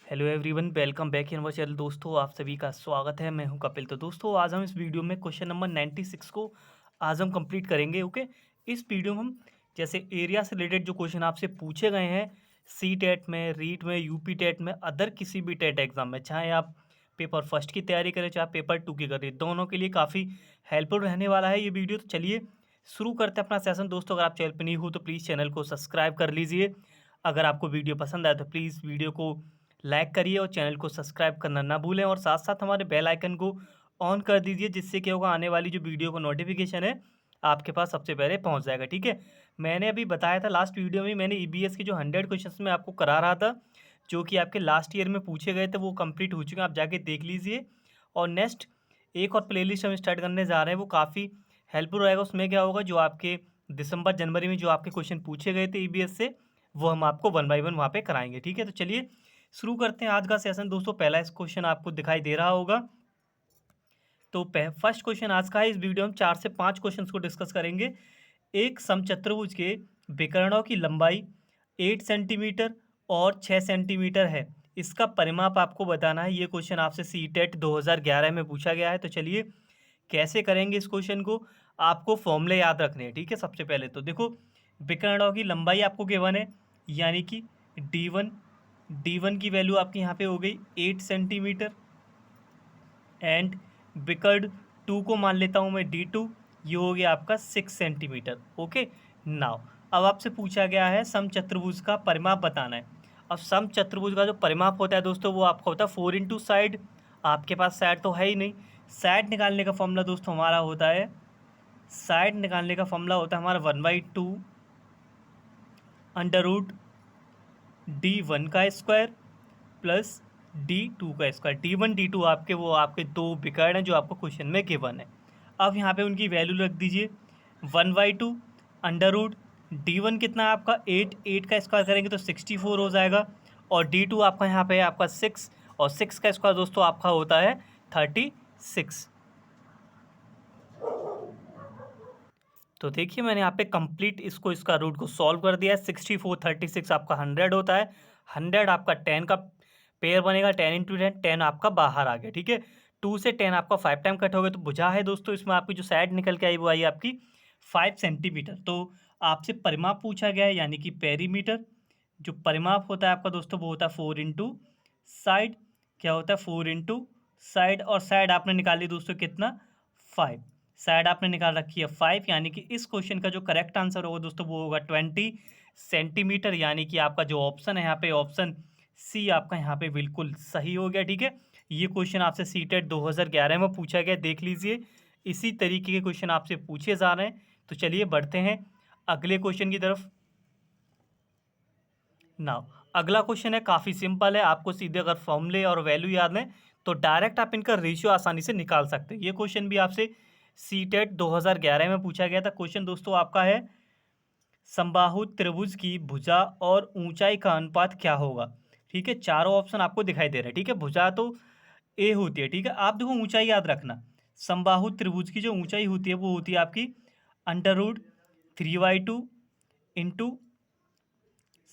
Hello everyone, welcome back in our channel. दोस्तों, आप सभी का स्वागत है। मैं हूं कपिल। तो दोस्तों, आज हम इस वीडियो में क्वेश्चन नंबर 96 को आज हम कंप्लीट करेंगे। ओके, इस वीडियो में हम जैसे एरिया से रिलेटेड जो क्वेश्चन आपसे पूछे गए हैं सी टेट में, रीट में, यूपी टेट में, अदर किसी भी टेट एग्जाम में, चाहे आप पेपर फर्स्ट की तैयारी करें चाहे पेपर 2 की करें, दोनों के लिए काफ़ी हेल्पफुल रहने वाला है ये वीडियो। तो चलिए शुरू करते हैं अपना सेशन। दोस्तों, अगर आप चैनल पर नहीं हो तो प्लीज़ चैनल को सब्सक्राइब कर लीजिए। अगर आपको वीडियो पसंद आए तो प्लीज़ वीडियो को लाइक करिए और चैनल को सब्सक्राइब करना ना भूलें, और साथ साथ हमारे बेल आइकन को ऑन कर दीजिए, जिससे क्या होगा, आने वाली जो वीडियो का नोटिफिकेशन है आपके पास सबसे पहले पहुंच जाएगा। ठीक है, मैंने अभी बताया था लास्ट वीडियो में, मैंने ईबीएस के जो 100 क्वेश्चन में आपको करा रहा था, जो कि आपके लास्ट ईयर में पूछे गए थे, वो कंप्लीट हो चुके हैं। आप जाके देख लीजिए। और नेक्स्ट एक और प्लेलिस्ट हम स्टार्ट करने जा रहे हैं, वो काफ़ी हेल्पफुल रहेगा। उसमें क्या होगा, जो आपके दिसंबर जनवरी में जो आपके क्वेश्चन पूछे गए थे ईबीएस से, वो हम आपको 1 बाय 1 वहाँ पे कराएंगे। ठीक है, तो चलिए शुरू करते हैं आज का सेशन। दोस्तों, पहला इस क्वेश्चन आपको दिखाई दे रहा होगा। तो फर्स्ट क्वेश्चन आज का है। इस वीडियो में 4 से 5 क्वेश्चंस को डिस्कस करेंगे। एक समचतुर्भुज के विकर्णों की लंबाई 8 सेंटीमीटर और 6 सेंटीमीटर है। इसका परिमाप आपको बताना है। ये क्वेश्चन आपसे सीटेट 2011 में पूछा गया है। तो चलिए कैसे करेंगे इस क्वेश्चन को। आपको फॉर्मूले याद रखने हैं। ठीक है, सबसे पहले तो देखो, विकर्णों की लंबाई आपको गिवन है, यानी कि डी वन की वैल्यू आपकी यहाँ पे हो गई 8 सेंटीमीटर, एंड विकर्ण 2 को मान लेता हूँ मैं D2, ये हो गया आपका 6 सेंटीमीटर। ओके, नाउ अब आपसे पूछा गया है समचतुर्भुज का परिमाप बताना है। अब समचतुर्भुज का जो परिमाप होता है दोस्तों, वो आपका होता है 4 इंटू साइड। आपके पास साइड तो है ही नहीं। साइड निकालने का फॉर्मूला दोस्तों हमारा होता है, साइड निकालने का फॉर्मूला होता है हमारा 1/2 अंडर रूट D1 का स्क्वायर प्लस D2 का स्क्वायर। D1 D2 आपके वो आपके दो विकर्ण हैं जो आपको क्वेश्चन में गिवन है। अब यहाँ पे उनकी वैल्यू रख दीजिए। 1/2 अंडर रूट D1 कितना है आपका 8 का स्क्वायर करेंगे तो 64 हो जाएगा, और D2 आपका यहाँ पे है आपका 6, और 6 का स्क्वायर दोस्तों आपका होता है 36। तो देखिए मैंने यहाँ पे कंप्लीट इसका रूट को सॉल्व कर दिया है। 64 36 आपका 100 होता है। 100 आपका 10 का पेयर बनेगा, 10 इंटू 10, 10 आपका बाहर आ गया। ठीक है, 2 से 10 आपका 5 टाइम कट हो गया, तो भुजा है दोस्तों इसमें आपकी जो साइड निकल के आई वो आई आपकी 5 सेंटीमीटर। तो आपसे परिमाप पूछा गया है, यानी कि पेरीमीटर। जो परिमाप होता है आपका दोस्तों वो होता है 4 इंटू साइड। क्या होता है 4 इंटू साइड, और साइड आपने निकाली दोस्तों कितना 5। साइड आपने निकाल रखी है 5, यानी कि इस क्वेश्चन का जो करेक्ट आंसर होगा दोस्तों वो होगा 20 सेंटीमीटर, यानी कि आपका जो ऑप्शन है यहाँ पे ऑप्शन सी आपका यहाँ पे बिल्कुल सही हो गया। ठीक है, ये क्वेश्चन आपसे सीटेट 2011 में पूछा गया, देख लीजिए। इसी तरीके के क्वेश्चन आपसे पूछे जा रहे हैं। तो चलिए बढ़ते हैं अगले क्वेश्चन की तरफ। नाउ अगला क्वेश्चन है, काफ़ी सिंपल है। आपको सीधे अगर फॉर्मूले और वैल्यू याद है तो डायरेक्ट आप इनका रेशियो आसानी से निकाल सकते हैं। ये क्वेश्चन भी आपसे सीटेट 2011 में पूछा गया था। क्वेश्चन दोस्तों आपका है, समबाहु त्रिभुज की भुजा और ऊंचाई का अनुपात क्या होगा। ठीक है, चारों ऑप्शन आपको दिखाई दे रहे हैं। ठीक है, भुजा तो ए होती है। ठीक है, आप देखो ऊंचाई याद रखना। समबाहु त्रिभुज की जो ऊंचाई होती है वो होती है आपकी अंडर रूट 3/2 इंटू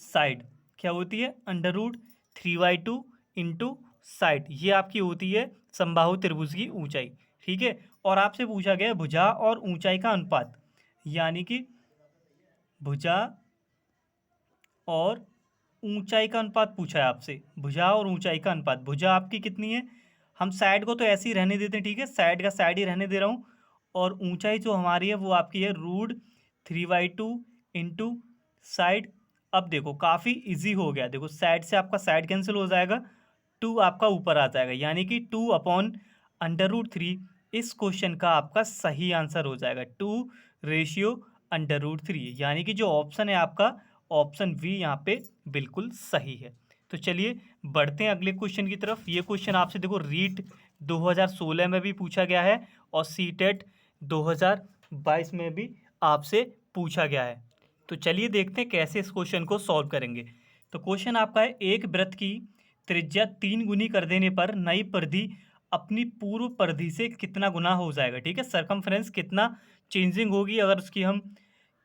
साइड। क्या होती है अंडर रूट 3/2 इंटू साइड। ये आपकी होती है समबाहु त्रिभुज की ऊंचाई। ठीक है, और आपसे पूछा गया भुजा और ऊंचाई का अनुपात, यानी कि भुजा और ऊंचाई का अनुपात पूछा है आपसे। भुजा और ऊंचाई का अनुपात, भुजा आपकी कितनी है, हम साइड को तो ऐसे ही रहने देते हैं। ठीक है, साइड का साइड ही रहने दे रहा हूँ, और ऊंचाई जो हमारी है वो आपकी है रूट 3/2 इंटू साइड। अब देखो काफ़ी इजी हो गया। देखो साइड से आपका साइड कैंसिल हो जाएगा, 2 आपका ऊपर आ जाएगा, यानी कि 2/√3 इस क्वेश्चन का आपका सही आंसर हो जाएगा। 2/√3, यानी कि जो ऑप्शन है आपका ऑप्शन बी यहाँ पे बिल्कुल सही है। तो चलिए बढ़ते हैं अगले क्वेश्चन की तरफ। ये क्वेश्चन आपसे देखो रीट 2016 में भी पूछा गया है, और सीटेट 2022 में भी आपसे पूछा गया है। तो चलिए देखते हैं कैसे इस क्वेश्चन को सॉल्व करेंगे। तो क्वेश्चन आपका है, एक वृत्त की त्रिज्या 3 गुनी कर देने पर नई परिधि अपनी पूर्व परिधि से कितना गुना हो जाएगा। ठीक है, सरकमफ्रेंस कितना चेंजिंग होगी अगर उसकी हम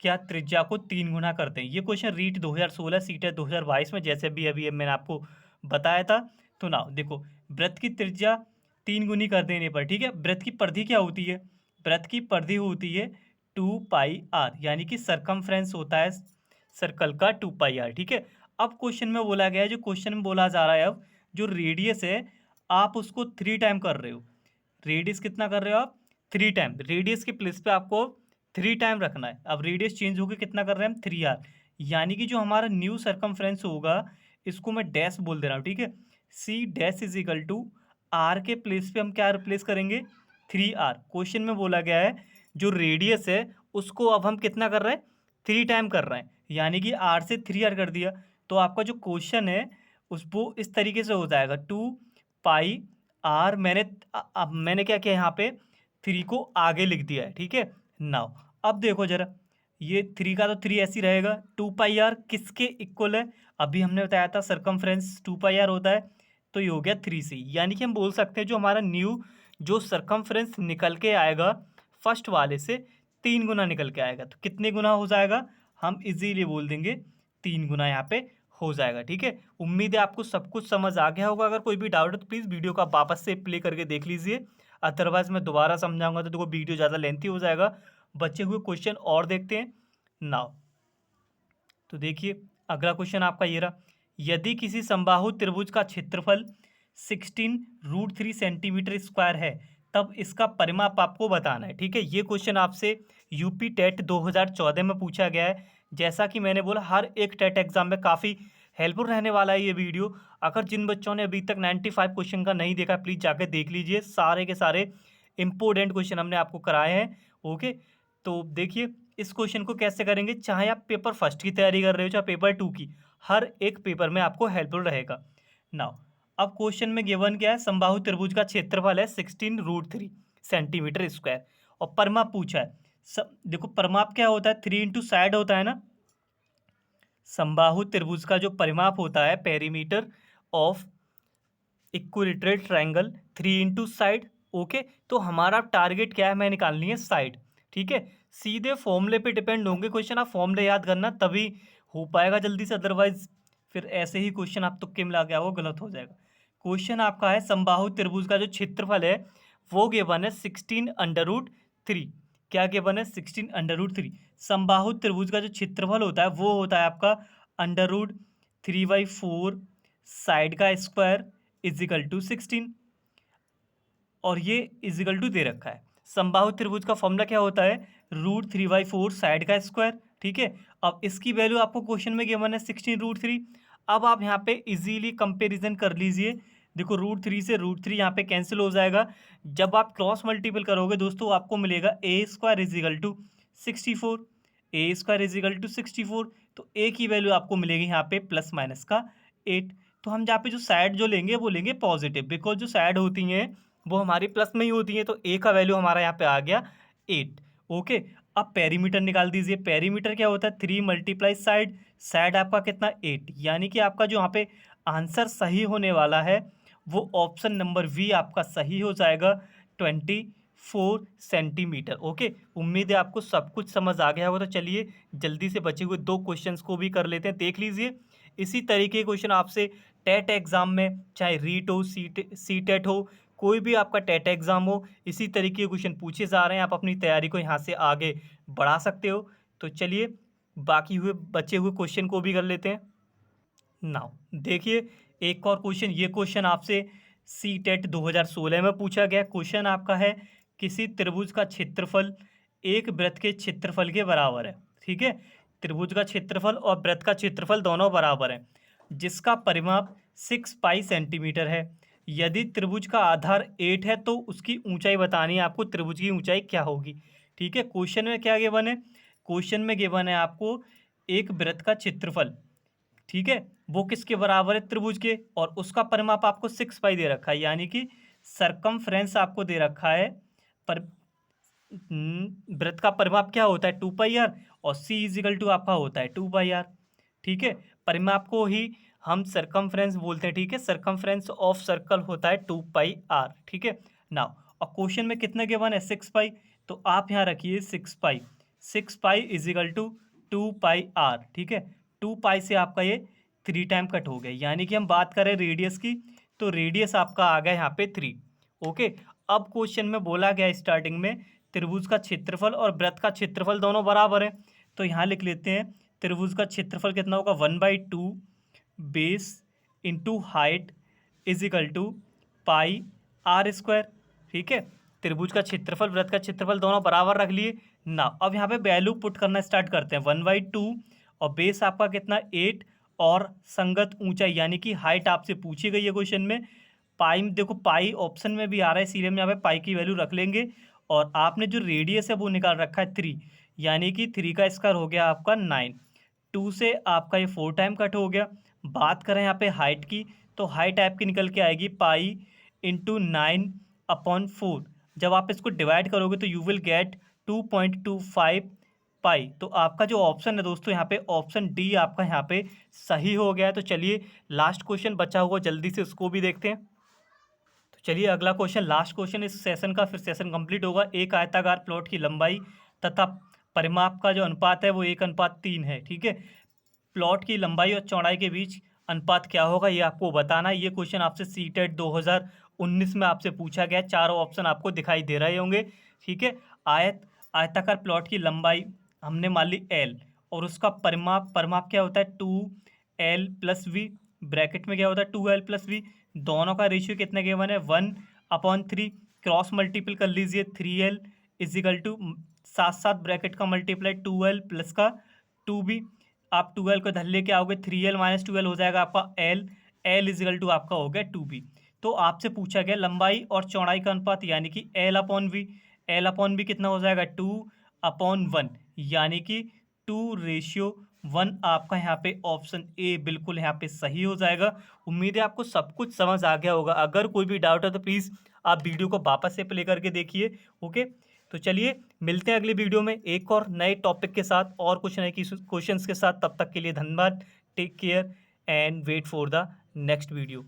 क्या त्रिज्या को 3 गुना करते हैं। ये क्वेश्चन रीट 2016 सीटेट 2022 में, जैसे भी अभी मैंने आपको बताया था। तो नाउ देखो, वृत्त की त्रिज्या 3 गुनी कर देने पर, ठीक है, वृत्त की परिधि क्या होती है? वृत्त की परिधि होती है 2πr, यानी कि सरकमफ्रेंस होता है सर्कल का 2πr, ठीक है। अब क्वेश्चन में बोला गया है, जो क्वेश्चन में बोला जा रहा है, अब जो रेडियस है आप उसको 3 टाइम कर रहे हो। रेडियस कितना कर रहे हो आप? 3 टाइम। रेडियस के प्लेस पे आपको 3 टाइम रखना है। अब रेडियस चेंज होकर कितना कर रहे हैं हम? 3r, यानी कि जो हमारा न्यू सरकमफ्रेंस होगा इसको मैं डैश बोल दे रहा हूँ, ठीक है। C dash is equal to R के प्लेस पे हम क्या रिप्लेस करेंगे? 3r। क्वेश्चन में बोला गया है जो रेडियस है उसको अब हम कितना कर रहे हैं? 3 टाइम कर रहे हैं, यानी कि r से 3r कर दिया। तो आपका जो क्वेश्चन है उस वो इस तरीके से हो जाएगा 2πr। मैंने क्या किया यहाँ पे? 3 को आगे लिख दिया है, ठीक है। नाउ अब देखो जरा, ये 3 का तो 3 ऐसे ही रहेगा। 2πr किसके इक्वल है? अभी हमने बताया था सरकमफ्रेंस 2πr होता है, तो ये हो गया 3c, यानी कि हम बोल सकते हैं जो हमारा न्यू जो सरकमफ्रेंस निकल के आएगा फर्स्ट वाले से 3 गुना निकल के आएगा। तो कितने गुना हो जाएगा? हम इजीली बोल देंगे 3 गुना यहाँ पे हो जाएगा, ठीक है। उम्मीद है आपको सब कुछ समझ आ गया होगा। अगर कोई भी डाउट है तो प्लीज़ वीडियो को आप वापस से प्ले करके देख लीजिए, अदरवाइज मैं दोबारा समझाऊंगा तो देखो वीडियो ज़्यादा लेंथी हो जाएगा। बचे हुए क्वेश्चन और देखते हैं नाउ। तो देखिए अगला क्वेश्चन आपका ये रहा, यदि किसी समबाहु त्रिभुज का क्षेत्रफल 16√3 सेंटीमीटर स्क्वायर है तब इसका परिमाप आपको बताना है, ठीक है। ये क्वेश्चन आपसे यूपी टेट 2014 में पूछा गया है। जैसा कि मैंने बोला हर एक टेट एग्जाम में काफ़ी हेल्पफुल रहने वाला है ये वीडियो। अगर जिन बच्चों ने अभी तक 95 क्वेश्चन का नहीं देखा प्लीज़ जाकर देख लीजिए, सारे के सारे इंपॉर्टेंट क्वेश्चन हमने आपको कराए हैं, ओके। तो देखिए इस क्वेश्चन को कैसे करेंगे, चाहे आप पेपर फर्स्ट की तैयारी कर रहे हो चाहे पेपर 2 की, हर एक पेपर में आपको हेल्पफुल रहेगा। नाउ अब क्वेश्चन में गिवन क्या है? समबाहु त्रिभुज का क्षेत्रफल है 16√3 सेंटीमीटर स्क्वायर और परिमाप पूछा है। देखो परिमाप क्या होता है? 3 इंटू साइड होता है ना। समबाहु त्रिभुज का जो परिमाप होता है perimeter of equilateral triangle 3 into side, okay. तो हमारा टारगेट क्या है? हमें निकालनी है साइड, ठीक है। सीधे फॉर्मूले पे डिपेंड होंगे क्वेश्चन, आप फॉर्मूले याद करना तभी हो पाएगा जल्दी से, अदरवाइज फिर ऐसे ही क्वेश्चन आप तुक्के मिला के आओ गलत हो जाएगा। क्वेश्चन आपका है समबाहु त्रिभुज का जो क्षेत्रफल है वो गिवन है 16√3। क्या गिवन है? 16√3। समबाहु त्रिभुज का जो क्षेत्रफल होता है वो होता है आपका √3/4 साइड का स्क्वायर इजिकल टू 16, और ये इजिकल टू दे रखा है। समबाहु त्रिभुज का फॉर्मूला क्या होता है? √3/4 साइड का स्क्वायर, ठीक है। अब इसकी वैल्यू आपको क्वेश्चन में गिवन है 16√3। अब आप यहाँ पे इजीली कंपैरिजन कर लीजिए। देखो √3 से √3 यहाँ पे कैंसिल हो जाएगा। जब आप क्रॉस मल्टीपल करोगे दोस्तों आपको मिलेगा a² is equal to 64, a² is equal to 64। तो a की वैल्यू आपको मिलेगी यहाँ पे प्लस माइनस का 8। तो हम जहाँ पे जो साइड जो लेंगे वो लेंगे पॉजिटिव, बिकॉज जो साइड होती हैं वो हमारी प्लस में ही होती है। तो ए का वैल्यू हमारा यहाँ पे आ गया 8, ओके। अब पेरीमीटर निकाल दीजिए। पेरीमीटर क्या होता है? 3 मल्टीप्लाई साइड, साइड आपका कितना? 8, यानी कि आपका जो यहाँ पे आंसर सही होने वाला है वो ऑप्शन नंबर वी आपका सही हो जाएगा, 24 सेंटीमीटर, ओके। उम्मीद है आपको सब कुछ समझ आ गया होगा। तो चलिए जल्दी से बचे हुए 2 क्वेश्चंस को भी कर लेते हैं, देख लीजिए। इसी तरीके के क्वेश्चन आपसे टेट एग्जाम में, चाहे रीट हो सी टेट हो, कोई भी आपका टेट एग्जाम हो, इसी तरीके के क्वेश्चन पूछे जा रहे हैं। आप अपनी तैयारी को यहाँ से आगे बढ़ा सकते हो। तो चलिए बाकी हुए बचे हुए क्वेश्चन को भी कर लेते हैं। नाउ देखिए एक और क्वेश्चन, ये क्वेश्चन आपसे सी टेट 2016 में पूछा गया। क्वेश्चन आपका है किसी त्रिभुज का क्षेत्रफल एक वृत्त के क्षेत्रफल के बराबर है, ठीक है। त्रिभुज का क्षेत्रफल और वृत्त का क्षेत्रफल दोनों बराबर है, जिसका परिमाप 6π सेंटीमीटर है। यदि त्रिभुज का आधार 8 है तो उसकी ऊंचाई बतानी है आपको, त्रिभुज की ऊंचाई क्या होगी, ठीक है। क्वेश्चन में क्या गिवन है? क्वेश्चन में गिवन है आपको एक वृत्त का क्षेत्रफल, ठीक है, वो किसके बराबर है? त्रिभुज के, और उसका परिमाप आपको 6π दे रखा है, यानी कि सरकमफ्रेंस आपको दे रखा है। पर वृत्त का परिमाप क्या होता है? 2πr, और c इजिकल टू आपका होता है 2πr, ठीक है। परिमाप को ही हम सरकमफ्रेंस बोलते हैं, ठीक है। सरकमफ्रेंस ऑफ सर्कल होता है 2πr, ठीक है। नाउ और क्वेश्चन में कितने गिवन है? 6π, तो आप यहाँ रखिए 6π इजिकल टू 2πr, ठीक है। 2π से आपका ये 3 टाइम कट हो गया, यानी कि हम बात करें रेडियस की तो रेडियस आपका आ गया यहाँ पे 3। ओके, अब क्वेश्चन में बोला गया स्टार्टिंग में त्रिभुज का क्षेत्रफल और वृत्त का क्षेत्रफल दोनों बराबर है, तो यहाँ लिख लेते हैं त्रिभुज का क्षेत्रफल कितना होगा 1/2 base into height is equal to pi r square. ठीक है, त्रिभुज का क्षेत्रफल वृत्त का क्षेत्रफल दोनों बराबर रख लिए ना। अब यहाँ पे वैल्यू पुट करना स्टार्ट करते हैं। 1/2 और बेस आपका कितना 8 और संगत ऊंचाई यानी कि हाइट आपसे पूछी गई है क्वेश्चन में। पाई देखो पाई ऑप्शन में भी आ रहा है, इसीलिए हम यहाँ पे पाई की वैल्यू रख लेंगे। और आपने जो रेडियस है वो निकाल रखा है 3, यानी कि 3 का स्क्वायर हो गया आपका 9। 2 से आपका ये 4 टाइम कट हो गया। बात करें यहाँ पे हाइट की तो हाइट आपकी निकल के आएगी पाई इंटू 9/4। जब आप इसको डिवाइड करोगे तो यू विल गेट 2.25 पाई। तो आपका जो ऑप्शन है दोस्तों यहाँ पे ऑप्शन डी आपका यहाँ पे सही हो गया है। तो चलिए लास्ट क्वेश्चन बचा हुआ जल्दी से उसको भी देखते हैं। तो चलिए अगला क्वेश्चन, लास्ट क्वेश्चन इस सेशन का, फिर सेशन कंप्लीट होगा। एक आयताकार प्लॉट की लंबाई तथा परिमाप का जो अनुपात है वो 1:3 है। ठीक है, प्लॉट की लंबाई और चौड़ाई के बीच अनुपात क्या होगा ये आपको बताना है। ये क्वेश्चन आपसे सीटेट 2019 में आपसे पूछा गया। चारों ऑप्शन आपको दिखाई दे रहे होंगे। ठीक है, आयताकार प्लॉट की लंबाई हमने मान ली एल और उसका परिमाप क्या होता है 2l+v, ब्रैकेट में क्या होता है 2l+v। दोनों का रेशियो कितना गिवन है 1/3। क्रॉस मल्टीपल कर लीजिए 3l इज इक्वल टू साथ साथ ब्रैकेट का मल्टीप्लाई 2l प्लस का 2b। आप 2l को धर लेके आओगे 3l माइनस 2l हो जाएगा आपका l इज इक्वल टू आपका हो गया 2b। तो आपसे पूछा गया लंबाई और चौड़ाई का अनुपात यानी कि l/v। l/v कितना हो जाएगा 2/1, यानी कि 2:1 आपका यहाँ पे ऑप्शन ए बिल्कुल यहाँ पे सही हो जाएगा। उम्मीद है आपको सब कुछ समझ आ गया होगा। अगर कोई भी डाउट है तो प्लीज़ आप वीडियो को वापस से प्ले करके देखिए। ओके, तो चलिए मिलते हैं अगली वीडियो में एक और नए टॉपिक के साथ और कुछ नए क्वेश्चंस के साथ। तब तक के लिए धन्यवाद, take care and wait for the next video.